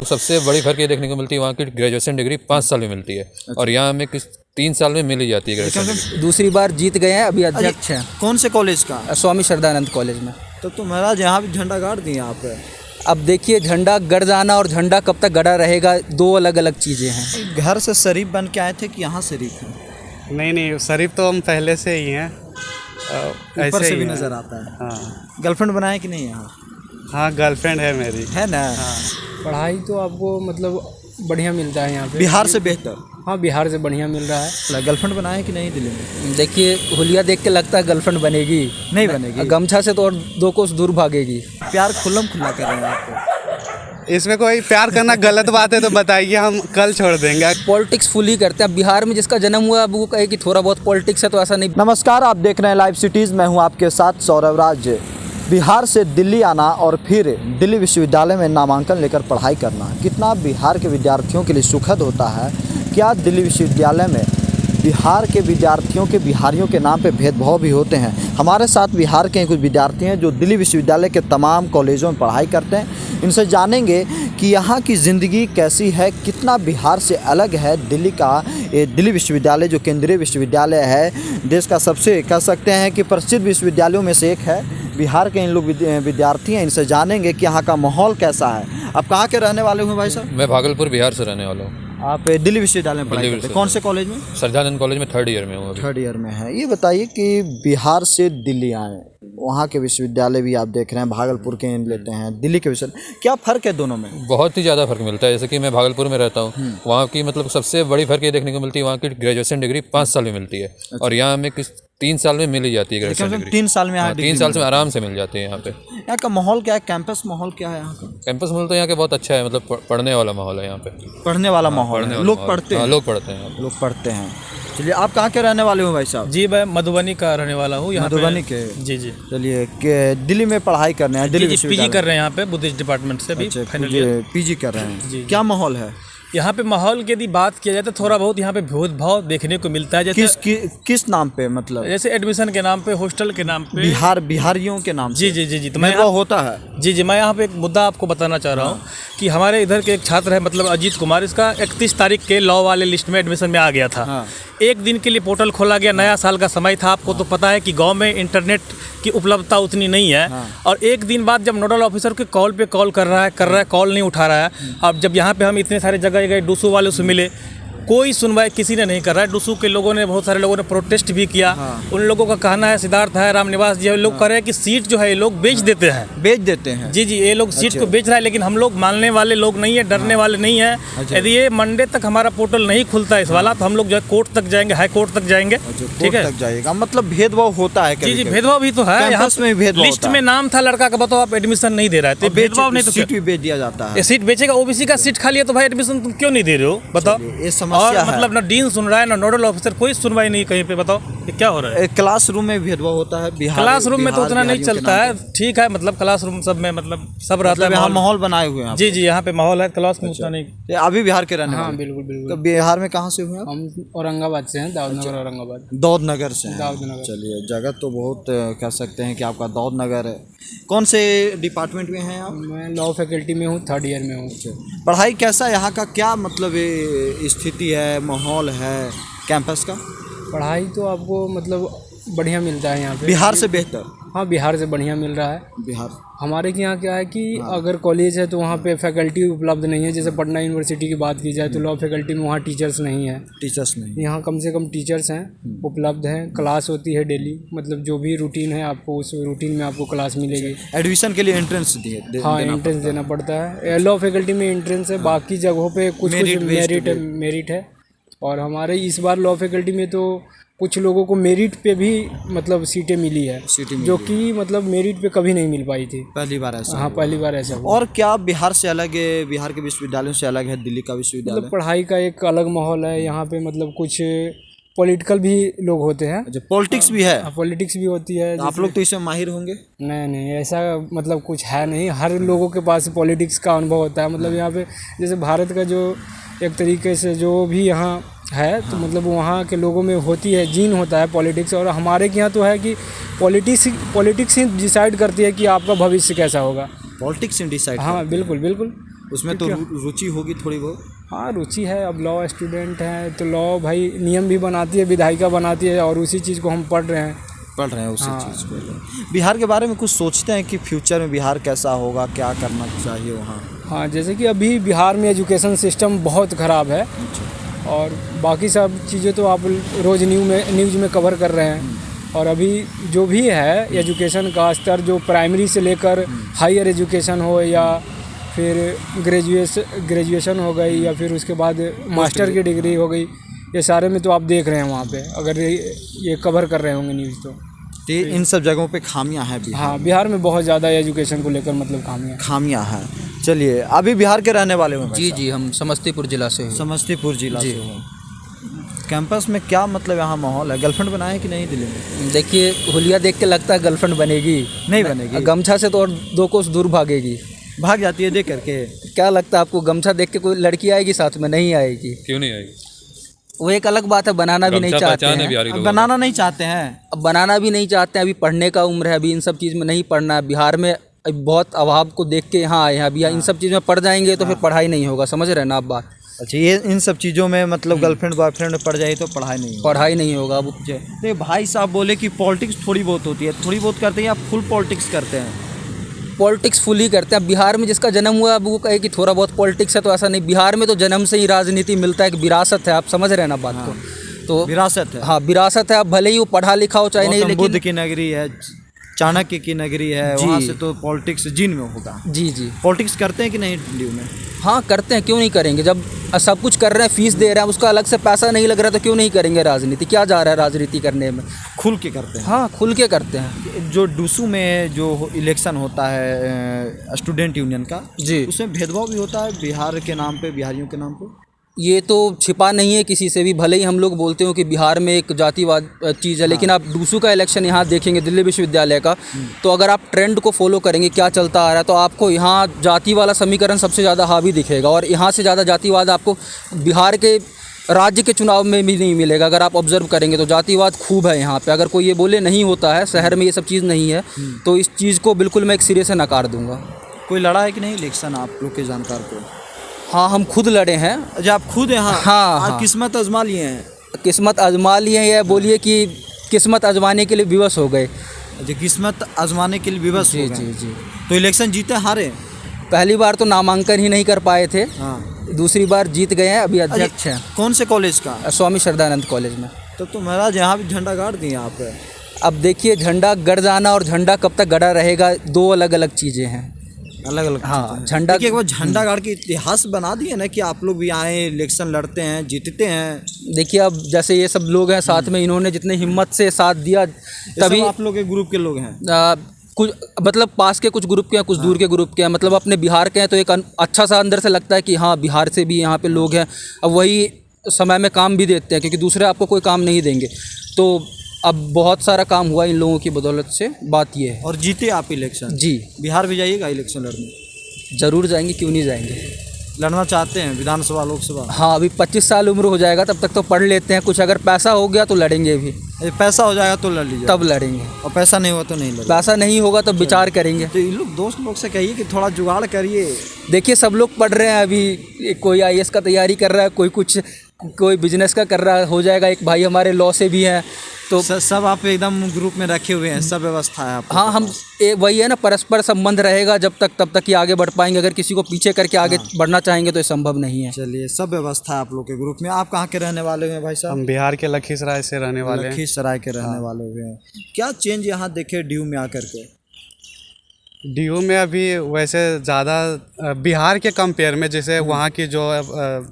सबसे बड़ी फर्क ये देखने को मिलती है, वहाँ की ग्रेजुएशन डिग्री 5 साल में मिलती है और यहाँ हमें 3 साल में मिल ही जाती है ग्रेजुएशन डिग्री। दूसरी बार जीत गए हैं, अभी अध्यक्ष हैं। कौन से कॉलेज का? स्वामी श्रद्धानंद कॉलेज में। तो महाराज यहाँ भी झंडा गाड़ दिए आप। अब देखिए, झंडा गड़ जाना और झंडा कब तक गड़ा रहेगा, दो अलग अलग चीज़ें हैं। घर से शरीफ बन के आए थे कि यहाँ शरीफ हैं? नहीं, शरीफ तो हम पहले से ही हैं। ऊपर से भी नज़र आता है। हाँ। गर्लफ्रेंड बनाए कि नहीं यहाँ? हाँ, गर्लफ्रेंड है मेरी। है ना? हाँ। पढ़ाई तो आपको मतलब बढ़िया मिलता है यहाँ पे। बिहार से बेहतर? हाँ, बिहार से बढ़िया मिल रहा है। गर्लफ्रेंड बनाए कि नहीं दिल्ली में? देखिए, हुलिया देख के लगता है गर्लफ्रेंड बनेगी। नहीं बनेगी। गमछा से तो और 2 कोस दूर भागेगी। प्यार खुल्लम खुल्ला कर रहे हैं आपको। इसमें कोई प्यार करना गलत बात है तो बताइए, हम कल छोड़ देंगे। पॉलिटिक्स फुल ही करते हैं। अब बिहार में जिसका जन्म हुआ, अब वो कहे कि थोड़ा बहुत पॉलिटिक्स है, तो ऐसा नहीं। नमस्कार, आप देख रहे हैं लाइव सिटीज़। मैं हूं आपके साथ सौरभ राज। बिहार से दिल्ली आना और फिर दिल्ली विश्वविद्यालय में नामांकन लेकर पढ़ाई करना कितना बिहार के विद्यार्थियों के लिए सुखद होता है। क्या दिल्ली विश्वविद्यालय में बिहार के विद्यार्थियों के बिहारियों के नाम पे भेदभाव भी होते हैं? हमारे साथ बिहार के कुछ विद्यार्थी हैं जो दिल्ली विश्वविद्यालय के तमाम कॉलेजों में पढ़ाई करते हैं। इनसे जानेंगे कि यहाँ की ज़िंदगी कैसी है, कितना बिहार से अलग है दिल्ली का। दिल्ली विश्वविद्यालय जो केंद्रीय विश्वविद्यालय है, देश का सबसे कह सकते हैं कि प्रसिद्ध विश्वविद्यालयों में से एक है। बिहार के इन लोग विद्यार्थी हैं, इनसे जानेंगे कि यहाँ का माहौल कैसा है। आप कहाँ के रहने वाले हैं भाई साहब? मैं भागलपुर बिहार से रहने वाला हूँ। आप दिल्ली विश्वविद्यालय में पढ़ाई करते हैं? कौन से कॉलेज में? श्रद्धानंद कॉलेज में 3rd ईयर में हूँ। 3rd ईयर में है। ये बताइए कि बिहार से दिल्ली आए, वहाँ के विश्वविद्यालय भी आप देख रहे हैं, भागलपुर के लेते हैं, दिल्ली के विश्वविद्यालय, क्या फ़र्क है दोनों में? बहुत ही ज़्यादा फर्क मिलता है। जैसे कि मैं भागलपुर में रहता हूँ, वहाँ की मतलब सबसे बड़ी फर्क ये देखने को मिलती है, वहाँ की ग्रेजुएशन डिग्री 5 साल में मिलती है और यहाँ हमें 3 साल में मिल ही जाती है ग्रेजुएशन डिग्री। 3 साल में? 3 साल से आराम से मिल जाती है यहाँ पे। यहाँ का माहौल क्या है? कैंपस माहौल क्या है यहाँ का? कैंपस माहौल तो यहाँ के बहुत अच्छा है, मतलब पढ़ने वाला माहौल है यहाँ पे। पढ़ने वाला माहौल है, लोग पढ़ते हैं? लोग पढ़ते हैं। लोग पढ़ते हैं। चलिए, आप कहाँ के रहने वाले हो भाई साहब? जी, मैं मधुबनी का रहने वाला हूँ। मधुबनी के? जी। चलिए, दिल्ली में पढ़ाई करने हैं? दिल्ली पीजी कर रहे हैं यहाँ पे बुद्धिस्ट डिपार्टमेंट से भी। पीजी कर रहे हैं। क्या माहौल है यहाँ पे? माहौल की यदि बात किया जाए तो थोड़ा बहुत यहाँ पे भेदभाव देखने को मिलता है। जैसे किस नाम पे? मतलब जैसे एडमिशन के नाम पे, हॉस्टल के नाम पे, बिहारियों के नाम जी पे? जी जी जी। तो मैं होता है। जी, मैं यहाँ पे एक मुद्दा आपको बताना चाह रहा हूँ कि हमारे इधर के एक छात्र है, मतलब अजीत कुमार, इसका 31 तारीख के लॉ वाले लिस्ट में एडमिशन में आ गया था। एक दिन के लिए पोर्टल खोला गया, नया साल का समय था। आपको तो पता है कि गांव में इंटरनेट की उपलब्धता उतनी नहीं है। और एक दिन बाद जब नोडल ऑफिसर के कॉल पे कॉल कर रहा है, कॉल नहीं उठा रहा है। अब जब यहाँ पे हम इतने सारे जगह गए, डूसू वालों से मिले, कोई सुनवाई किसी ने नहीं कर रहा है। डूसू के लोगों ने, बहुत सारे लोगों ने प्रोटेस्ट भी किया। उन लोगों का कहना है, सिद्धार्थ है, रामनिवास जी, लोग कह रहे हैं कि सीट जो है ये लोग बेच देते हैं। जी, ये लोग सीट को बेच रहा है, लेकिन हम लोग मानने वाले लोग नहीं है, डरने वाले नहीं है। यदि ये मंडे तक हमारा पोर्टल नहीं खुलता इस वाला, तो हम लोग जो है कोर्ट तक जाएंगे, हाई कोर्ट तक जाएंगे। ठीक है, तक जाएगा। मतलब भेदभाव होता है? जी, भेदभाव भी तो है। यहाँ लिस्ट में नाम था लड़का का, बताओ आप एडमिशन नहीं दे रहा है, तो भेदभाव नहीं तो सीट भी बेच दिया जाता है। सीट बेचेगा, ओबीसी का सीट खाली है तो भाई एडमिशन तुम क्यों नहीं दे रहे हो, बताओ। ये समस्या है। मतलब ना डीन सुन रहा है, ना नोडल ऑफिसर, कोई सुनवाई नहीं कहीं पे। बताओ ये क्या हो रहा है? क्लासरूम में भेदभाव होता है? क्लासरूम में तो उतना नहीं चलता है, ठीक है। मतलब क्लासरूम सब में मतलब सब रहता है, माहौल बनाए हुए हैं। जी, यहाँ पे माहौल है, क्लास में उतना नहीं। अभी बिहार के रहने? हाँ, बिल्कुल बिल्कुल। तो बिहार में कहाँ से हुए आप? हम औरंगाबाद से हैं, दाऊदनगर औरंगाबाद। दाऊदनगर से? दाऊदनगर। चलिए, जगह तो बहुत कह सकते हैं कि आपका दाऊदनगर है। कौन से डिपार्टमेंट में हैं आप? मैं लॉ फैकल्टी में हूँ, 3rd ईयर में हूँ। पढ़ाई कैसा यहाँ का? क्या मतलब स्थिति है, माहौल है कैंपस का? पढ़ाई तो आपको मतलब बढ़िया मिलता है यहाँ पे। बिहार से बेहतर? हाँ, बिहार से बढ़िया मिल रहा है। बिहार हमारे के यहाँ क्या है कि अगर कॉलेज है तो वहाँ पे फैकल्टी उपलब्ध नहीं है। जैसे पटना यूनिवर्सिटी की बात की जाए तो लॉ फैकल्टी में वहाँ टीचर्स नहीं है। टीचर्स नहीं? यहाँ कम से कम टीचर्स हैं, उपलब्ध हैं। क्लास होती है डेली, मतलब जो भी रूटीन है आपको उस रूटीन में आपको क्लास मिलेगी। एडमिशन के लिए एंट्रेंस दिए? हाँ, एंट्रेंस देना पड़ता है। लॉ फैकल्टी में एंट्रेंस है, बाकी जगहों पे कुछ मेरिट है। और हमारे इस बार लॉ फैकल्टी में तो कुछ लोगों को मेरिट पे भी मतलब सीटें मिली है, जो कि मतलब मेरिट पे कभी नहीं मिल पाई थी। पहली बार ऐसा? हाँ, पहली बार ऐसा हुआ। और क्या बिहार से अलग है, बिहार के विश्वविद्यालयों से अलग है दिल्ली का विश्वविद्यालय? मतलब पढ़ाई का एक अलग माहौल है यहाँ पे। मतलब कुछ पॉलिटिकल भी लोग होते हैं। अच्छा, पॉलिटिक्स भी है? पॉलिटिक्स भी होती है। आप लोग तो इसमें माहिर होंगे? नहीं, ऐसा मतलब कुछ है नहीं। हर लोगों के पास पॉलिटिक्स का अनुभव होता है। मतलब यहाँ पे जैसे भारत का जो एक तरीके से जो भी यहाँ है, तो मतलब वहाँ के लोगों में होती है, जीन होता है पॉलिटिक्स। और हमारे के यहाँ तो है कि पॉलिटिक्स ही डिसाइड करती है कि आपका भविष्य कैसा होगा। पॉलिटिक्स ही डिसाइड? हाँ, बिल्कुल बिल्कुल। उसमें तो रुचि होगी थोड़ी बहुत। हाँ रुचि है, अब लॉ स्टूडेंट हैं तो लॉ भाई नियम भी बनाती है, विधायिका बनाती है, और उसी चीज़ को हम पढ़ रहे हैं उसी चीज़ को। बिहार के बारे में कुछ सोचते हैं कि फ्यूचर में बिहार कैसा होगा, क्या करना चाहिए वहाँ? हाँ, जैसे कि अभी बिहार में एजुकेशन सिस्टम बहुत ख़राब है, और बाकी सब चीज़ें तो आप रोज़ न्यूज़ में कवर कर रहे हैं। और अभी जो भी है एजुकेशन का स्तर, जो प्राइमरी से लेकर हायर एजुकेशन हो, या फिर ग्रेजुएशन हो गई, या फिर उसके बाद मास्टर की डिग्री हो गई, ये सारे में तो आप देख रहे हैं वहाँ पे, अगर ये कवर कर रहे होंगे न्यूज़ तो इन सब जगहों पे खामियां हैं बिहार। हाँ, बिहार में बहुत ज़्यादा एजुकेशन को लेकर मतलब खामियां हैं। चलिए, अभी बिहार के रहने वाले हो? जी जी, हम समस्तीपुर जिला से हैं। समस्तीपुर जिला से हो। कैंपस में क्या मतलब यहाँ माहौल है? गर्लफ्रेंड बनाए कि नहीं दिल्ली में? देखिए, हुलिया देख के लगता है गर्लफ्रेंड बनेगी, नहीं बनेगी। गमछा से तो और 2 कोस दूर भागेगी, भाग जाती है देख करके। क्या लगता है आपको, गमछा देख के कोई लड़की आएगी साथ में? नहीं आएगी। क्यों नहीं आएगी? वो एक अलग बात है, बनाना भी नहीं चाहते हैं। बनाना नहीं चाहते हैं, अब बनाना भी नहीं चाहते हैं। अभी पढ़ने का उम्र है, अभी इन सब चीज़ में नहीं पढ़ना है। बिहार में बहुत अभाव को देख के यहाँ आए हैं। अभी इन सब चीज़ में पढ़ जाएंगे तो फिर पढ़ाई नहीं होगा, समझ रहे हैं ना आप बात? अच्छा, ये इन सब चीज़ों में मतलब गर्लफ्रेंड बॉयफ्रेंड में पड़ जाए तो पढ़ाई नहीं होगा। अब तो भाई साहब बोले कि पॉलिटिक्स थोड़ी बहुत होती है, थोड़ी बहुत करते हैं या फुल पॉलिटिक्स करते हैं? पॉलिटिक्स फुल ही करते हैं। बिहार में जिसका जन्म हुआ अब वो कहे कि थोड़ा बहुत पॉलिटिक्स है, तो ऐसा नहीं। बिहार में तो जन्म से ही राजनीति मिलता है, एक विरासत है, आप समझ रहे हैं ना बात को? तो विरासत है। हाँ, विरासत है। अब भले ही वो पढ़ा लिखा हो चाहे नहीं, लेकिन बुद्ध की नगरी है, चाणक्य की नगरी है, वहाँ से तो पॉलिटिक्स जिन में होगा। जी जी, पॉलिटिक्स करते हैं कि नहीं दिल्ली में? हाँ करते हैं, क्यों नहीं करेंगे? जब सब कुछ कर रहे हैं, फीस दे रहे हैं, उसका अलग से पैसा नहीं लग रहा तो क्यों नहीं करेंगे राजनीति? क्या जा रहा है राजनीति करने में? खुल के करते हैं। हाँ, खुल के करते हैं। जो डूसू में जो इलेक्शन होता है स्टूडेंट यूनियन का, जी, उसमें भेदभाव भी होता है बिहार के नाम पे, बिहारियों के नाम पे। ये तो छिपा नहीं है किसी से भी, भले ही हम लोग बोलते हो कि बिहार में एक जातिवाद चीज़ है, लेकिन आप डूसू का इलेक्शन यहाँ देखेंगे, दिल्ली विश्वविद्यालय का, तो अगर आप ट्रेंड को फॉलो करेंगे क्या चलता आ रहा है, तो आपको यहाँ जाति वाला समीकरण सबसे ज़्यादा हावी दिखेगा। और यहाँ से ज़्यादा जातिवाद आपको बिहार के राज्य के चुनाव में भी नहीं मिलेगा। अगर आप ऑब्जर्व करेंगे तो जातिवाद खूब है यहाँ पे। अगर कोई ये बोले नहीं होता है, शहर में ये सब चीज़ नहीं है, तो इस चीज़ को बिल्कुल मैं एक सिरे से नकार दूँगा। कोई लड़ा है कि नहीं इलेक्शन आप लोग के जानकार को? हाँ, हम खुद लड़े हैं। अच्छा, आप खुद यहाँ? हाँ। किस्मत आजमा लिए हैं? किस्मत आजमा लिए हैं, या बोलिए कि किस्मत आजमाने के लिए विवश हो गए। अच्छा, किस्मत आजमाने के लिए विवश हो गए। जी जी। तो इलेक्शन जीते हारे? पहली बार तो नामांकन ही नहीं कर पाए थे, हाँ। दूसरी बार जीत गए हैं, अभी अध्यक्ष हैं। कौन से कॉलेज का? स्वामी श्रद्धानंद कॉलेज में। तो महाराज यहाँ भी झंडा गाड़ दिए आप। अब देखिए, झंडा गड़ जाना और झंडा कब तक गड़ा रहेगा, 2 अलग अलग चीज़ें हैं। अलग अलग। हाँ, झंडा एक बार झंडा गाड़ के इतिहास बना दिए ना कि आप लोग भी आए, इलेक्शन लड़ते हैं, जीतते हैं। देखिए, अब जैसे ये सब लोग हैं साथ में, इन्होंने जितने हिम्मत से साथ दिया, तभी आप लोग के ग्रुप के लोग हैं। कुछ मतलब पास के कुछ ग्रुप के हैं, कुछ दूर के ग्रुप के हैं, मतलब अपने बिहार के हैं, तो एक अच्छा सा अंदर से लगता है कि हाँ बिहार से भी यहाँ पे लोग हैं। अब वही समय में काम भी देते हैं, क्योंकि दूसरे आपको कोई काम नहीं देंगे। तो अब बहुत सारा काम हुआ इन लोगों की बदौलत से, बात ये है। और जीते आप इलेक्शन? जी। बिहार भी जाइएगा इलेक्शन लड़ने? ज़रूर जाएंगे, क्यों नहीं जाएंगे। लड़ना चाहते हैं विधानसभा, लोकसभा? हाँ, अभी 25 साल उम्र हो जाएगा, तब तक तो पढ़ लेते हैं कुछ। अगर पैसा हो गया तो लड़ेंगे भी। पैसा हो जाएगा तो लड़ लीजिए, तब लड़ेंगे। और पैसा नहीं हुआ तो नहीं लड़ेंगे? पैसा नहीं होगा तो विचार करेंगे। तो इन लोग दोस्त लोग से कहिए कि थोड़ा जुगाड़ करिए। देखिए, सब लोग पढ़ रहे हैं अभी, कोई IAS का तैयारी कर रहा है, कोई बिजनेस का कर रहा है, हो जाएगा। एक भाई हमारे लॉ से भी हैं, तो सब आप एकदम ग्रुप में रखे हुए हैं, सब व्यवस्था है आपको? हाँ, हम वही है ना, परस्पर संबंध रहेगा जब तक, तब तक ही आगे बढ़ पाएंगे। अगर किसी को पीछे करके आगे बढ़ना चाहेंगे तो ये संभव नहीं है। चलिए, सब व्यवस्था है आप लोग के ग्रुप में। आप कहाँ के रहने वाले हैं भाई साहब? हम बिहार के लखीसराय से रहने वाले हैं। लखीसराय के रहने वाले हुए हैं। क्या चेंज यहाँ देखे DU में आकर के? DU में अभी वैसे ज़्यादा बिहार के कंपेयर में, जैसे वहाँ की जो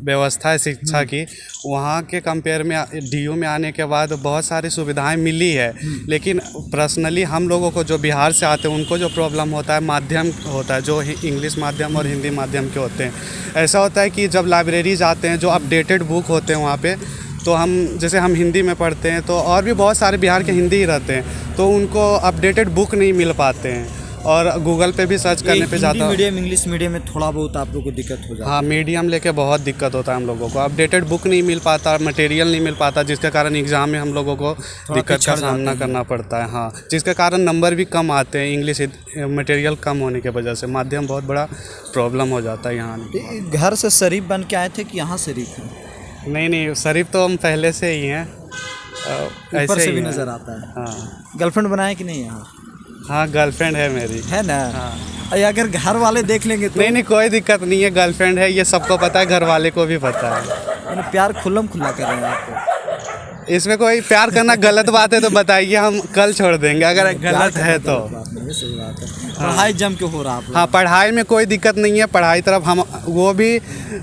व्यवस्था है शिक्षा की, वहाँ के कंपेयर में DU में आने के बाद बहुत सारी सुविधाएं मिली है। लेकिन पर्सनली हम लोगों को जो बिहार से आते हैं उनको जो प्रॉब्लम होता है, माध्यम होता है, जो इंग्लिश माध्यम और हिंदी माध्यम के होते हैं। ऐसा होता है कि जब लाइब्रेरी जाते हैं, जो अपडेटेड बुक होते हैं वहाँ पे, तो हम हिंदी में पढ़ते हैं, तो और भी बहुत सारे बिहार के हिंदी ही रहते हैं, तो उनको अपडेटेड बुक नहीं मिल पाते हैं। और गूगल पे भी सर्च करने पे ज़्यादा। मीडियम इंग्लिश मीडियम में थोड़ा बहुत आप लोग को दिक्कत हो जाती है? हाँ, मीडियम लेके बहुत दिक्कत होता है हम लोगों को। अपडेटेड बुक नहीं मिल पाता, मटेरियल नहीं मिल पाता, जिसके कारण एग्ज़ाम में हम लोगों को दिक्कत का सामना करना पड़ता है। हाँ, जिसके कारण नंबर भी कम आते हैं, इंग्लिश मटेरियल कम होने की वजह से माध्यम बहुत बड़ा प्रॉब्लम हो जाता है यहाँ। घर से शरीफ बन के आए थे कि यहाँ शरीफ हैं? नहीं, शरीफ तो हम पहले से ही हैं, ऊपर से ही भी हैं। नज़र आता है। हाँ गर्लफ्रेंड बनाए कि नहीं यहाँ? हाँ, गर्लफ्रेंड है मेरी। है ना? अरे अगर घर वाले देख लेंगे तो? नहीं, कोई दिक्कत नहीं है, गर्लफ्रेंड है, ये सबको पता है, घर वाले को भी पता है। यानी प्यार खुल्लम खुल्ला कर रहे हैं आपको? इसमें कोई प्यार करना गलत बात है तो बताइए, हम कल छोड़ देंगे अगर गलत है तो। सही बात है। पढ़ाई जम के हो रहा है? हाँ, पढ़ाई में कोई दिक्कत नहीं है, पढ़ाई तरफ हम, वो भी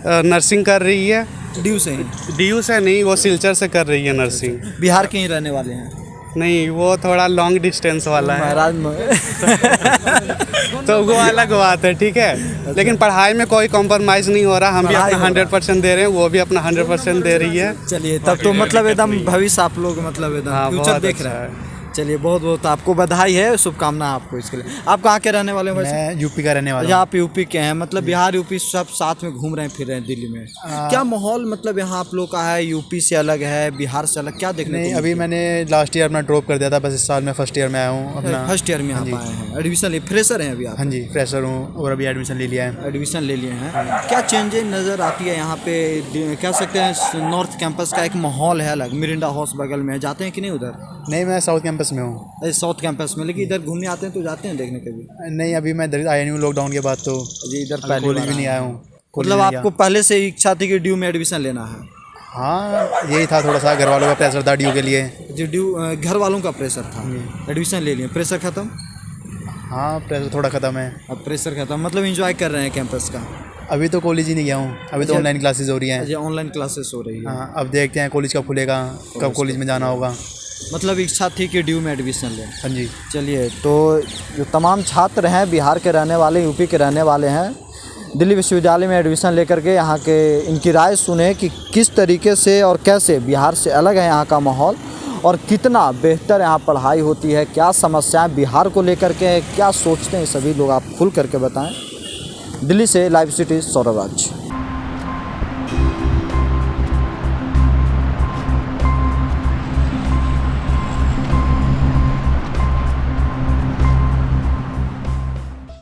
नर्सिंग कर रही है। ड्यू से ही? ड्यू से नहीं, वो सिलचर से कर रही है नर्सिंग। बिहार के ही रहने वाले हैं? नहीं, वो थोड़ा लॉन्ग डिस्टेंस वाला है महाराज तो वो अलग बात है, ठीक है। लेकिन पढ़ाई में कोई कॉम्प्रोमाइज़ नहीं हो रहा, हम भी अपना 100% दे रहे हैं, वो भी अपना 100% दे रही है। चलिए, तब तो मतलब एकदम भविष्य आप लोग मतलब एकदम फ्यूचर बहुत देख अच्छा रहे हैं। चलिए, बहुत बहुत आपको बधाई है, शुभकामनाएं आपको इसके लिए। आप कहाँ के रहने वाले हैं वैसे? मैं यूपी का रहने वाला अच्छा, आप यूपी के हैं, मतलब बिहार यूपी सब साथ में घूम रहे हैं, फिर रहे हैं दिल्ली में। क्या माहौल मतलब यहाँ आप लोग का है? यूपी से अलग है, बिहार से अलग, क्या देखने नहीं, को अभी मैंने लास्ट ईयर अपना ड्रॉप कर दिया था, बस इस साल मैं फर्स्ट ईयर में आया हूँ अपना। फर्स्ट ईयर में आप आए हैं, एडमिशन ले, फ्रेशर हैं अभी आप? हाँ जी, फ्रेशर हूँ और अभी एडमिशन ले लिया है। एडमिशन ले लिए हैं। क्या चेंजेस नज़र आती है यहाँ पे? कह सकते हैं नॉर्थ कैंपस का एक माहौल है अलग, मिरिंडा हाउस बगल में है, जाते हैं कि नहीं उधर? नहीं, मैं साउथ कैंपस में हूँ। साउथ कैंपस में, लेकिन इधर घूमने आते हैं तो जाते हैं देखने कभी? नहीं, अभी मैं इधर आया नहीं हूँ लॉकडाउन के बाद, तो जी इधर पहले कॉलेज भी नहीं आया हूँ। मतलब आपको पहले से इच्छा थी कि ड्यू में एडमिशन लेना है? हाँ, यही था, थोड़ा सा घर वालों का प्रेशर था ड्यू के लिए। जी, ड्यू घर वालों का प्रेशर था, एडमिशन ले लिए, प्रेशर खत्म? हाँ, प्रेशर थोड़ा ख़त्म है। अब प्रेशर खत्म, मतलब एंजॉय कर रहे हैं कैंपस का? अभी तो कॉलेज ही नहीं गया हूँ, अभी तो ऑनलाइन क्लासेस हो रही हैं। जी, ऑनलाइन क्लासेस हो रही है। हाँ, अब देखते हैं कॉलेज कब खुलेगा, कब कॉलेज में जाना होगा। मतलब इच्छा थी कि ड्यू में एडमिशन लें? हाँ जी। चलिए, तो जो तमाम छात्र हैं बिहार के रहने वाले, यूपी के रहने वाले हैं, दिल्ली विश्वविद्यालय में एडमिशन लेकर के यहाँ के इनकी राय सुने कि किस तरीके से और कैसे बिहार से अलग है यहाँ का माहौल और कितना बेहतर यहाँ पढ़ाई होती है, क्या समस्याएं बिहार को लेकर के हैं, क्या सोचते हैं, सभी लोग आप खुल करके बताएं। दिल्ली से लाइव सिटी सौरभ राज।